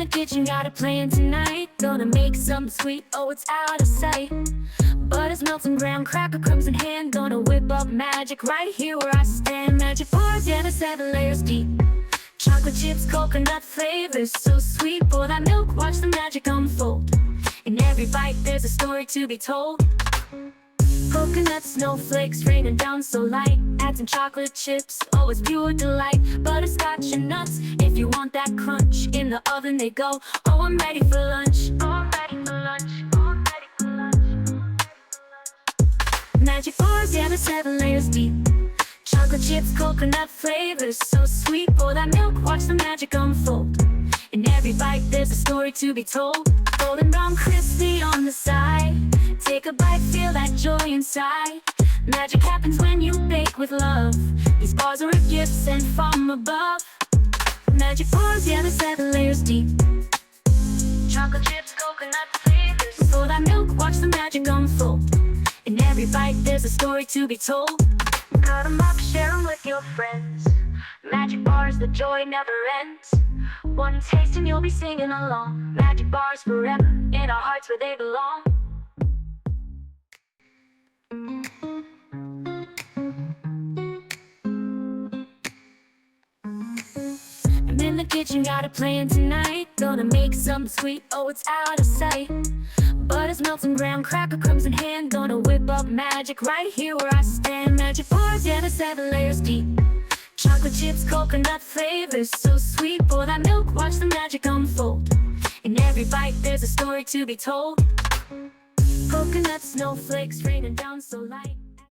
the kitchen, got a plan tonight. Gonna make something sweet, oh it's out of sight. Butter's melting, graham cracker crumbs in hand. Gonna whip up magic right here where I stand. Magic bars, yeah, they're 7 layers deep. Chocolate chips, coconut flavors, so sweet. Pour that milk, watch the magic unfold. In every bite there's a story to be told. Coconut snowflakes raining down so light. Add some chocolate chips, oh it's pure delight. Butterscotch and nuts, if you want that crunch. In the oven they go, oh I'm ready for lunch. Oh I'm ready for lunch, oh I'm ready for lunch. Magic bars, yeah, they're 7 layers deep. Chocolate chips, coconut flavors, so sweet. Pour that milk, watch the magic unfold. In every bite there's a story to be told. Golden brown, crispy on the side. Take a bite, feel that joy inside. Magic happens when you bake with love. These bars are a gift sent from above. Magic bars, yeah, they're 7 layers deep. Chocolate chips, coconut flavors, pour that milk, watch the magic unfold. In every bite there's a story to be told. Cut 'em up, share 'em with your friends. Magic bars, the joy never ends. One taste and you'll be singing along. Magic bars forever, in our hearts where they belong. I'm in the kitchen, got a plan tonight. Gonna make something sweet, oh it's out of sight. Butter's melting, graham cracker crumbs in hand. Gonna whip up magic right here where I stand. Magic bars, yeah, they're 7 layers deep. Chocolate chips, coconut flavors, so sweet. Pour that milk, watch the magic unfold. In every bite there's a story to be told. Coconut snowflakes raining down so light.